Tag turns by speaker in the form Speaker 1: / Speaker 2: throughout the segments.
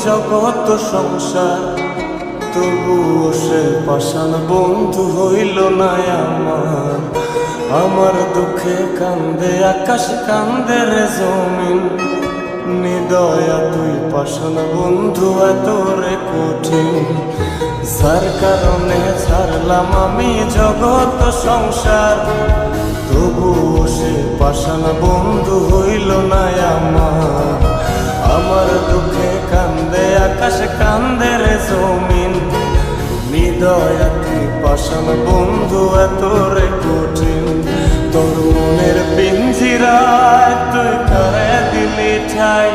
Speaker 1: জগৎ সংসার, তবুও সে পাষাণ বন্ধু হইল না আমার। আমার দুঃখে কান্দে আকাশ, কান্দে রে জমিন, নিদয়া তুই পাষাণ বন্ধু এত রে কঠিন। যার কারণে ছাড়লাম আমি জগৎ সংসার, তবুও সে পাষাণ বন্ধু হইল না আমার। আমার দুঃখে কান্দে আকাশ, কান্দে রে জমিন, নিদয়া তুই পাষাণ বন্ধু এত রে কঠিন। তোর মনের পিঞ্জিরায় তুই কারে দিলি ঠাই,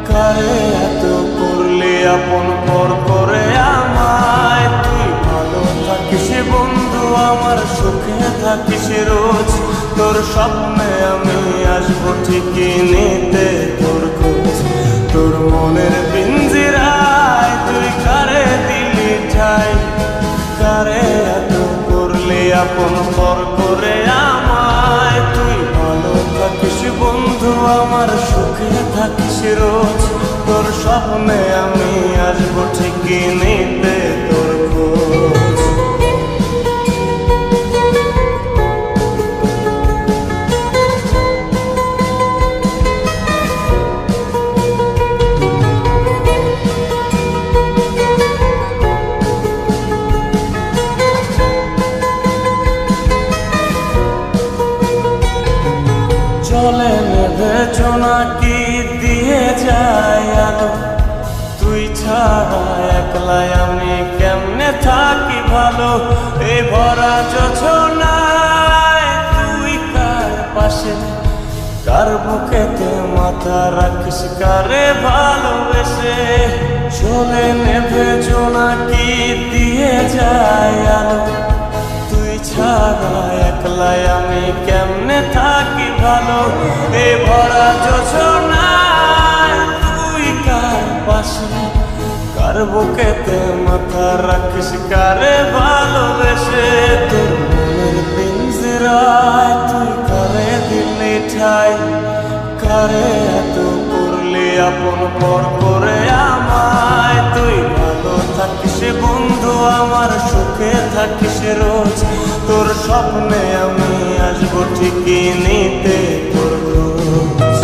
Speaker 1: কারে এত করলি আপন পর করে আমায়। তুই ভালো থাকিস বন্ধু আমার, সুখে থাকিস রোজ, তোর স্বপ্নে আমি আসবো ঠিকই নিতে তোর খোঁজ। তোর মনের পিঞ্জিরায় তুই কারে দিলি ঠাই, কারে এত করলি আপন পর করে আমায়। তুই ভালো থাকিস বন্ধু আমার, সুখে থাকিস রোজ, তোর স্বপ্নে আমি আসবো ঠিকই নিতে তোর খোঁজ। চলে নেবে জোনাকি দিয়ে যায় আলো, তুই ছাড়া একলাই আমি কেমনে থাকি ভালো। এই ভরা যোছনায় তুই কার পাশে, কার বুকেতে মাথা রাখিস কারে ভালোবেসে। চলে নেবে জোনাকি দিয়ে যায় আলো, তুই ছাড়া একলাই আমি কেমনে থাকি ভালো। এ ভরা যোছনায় তুই কার পাশে, কার বুকেতে মাথা রাখিস কারে ভালোবেসে। তোর মনের পিঞ্জিরায় তুই কারে দিলি ঠাই, কারে এত করলি আপন পর করে আমায়। তুই ভালো থাকিস বন্ধু আমার, সুখে থাকিস রোজ, তোর স্বপ্নে আমি আসবো ঠিকই নিতে তোর খোঁজ।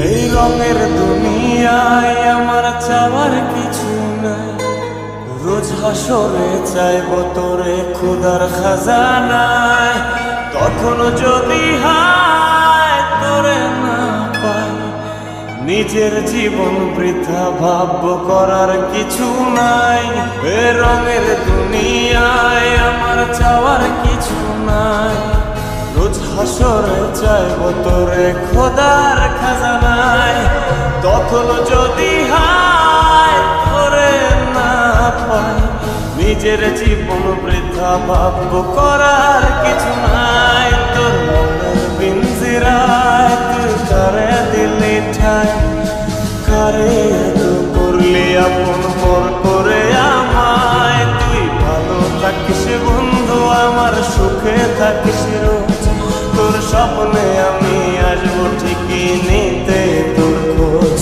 Speaker 1: এই রঙের দুনিয়ায় আমার চাওয়ার কিছু নাই, রোজ হাসরে চাইব তোরে খোদার খাজানায়। তখন যদি হায় তোরে না পাই, নিজের জীবন বৃথা ভাবব করার কিছু নাই। এ রঙের দুনিয়ায় আমার চাওয়ার কিছু নাই, রোজ হাসরে চাইব তোরে খোদার খাজানায়। তখন যদি হায় তোরে না পাই, নিজের জীবন বৃথা ভাবব করার কিছু নাই। তোর মনের পিঞ্জিরায় তুই কারে দিলি ঠাই, কারে এত করলি আপন পর করে আমায়। তুই ভালো থাকিস বন্ধু আমার, সুখে থাকিস রোজ, তোর স্বপ্নে আমি আসবো ঠিকই নিতে তোর খোঁজ।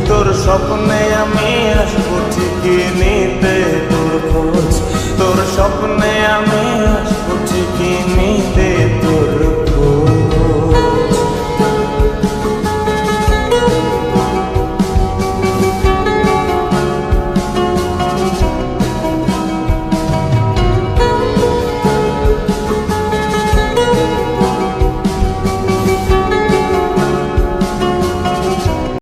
Speaker 1: তোর স্বপ্নে আমি আসবো ঠিকই নিতে তোর খোঁজ, তোর স্বপ্নে আমি আসবো ঠিকই নিতে তোর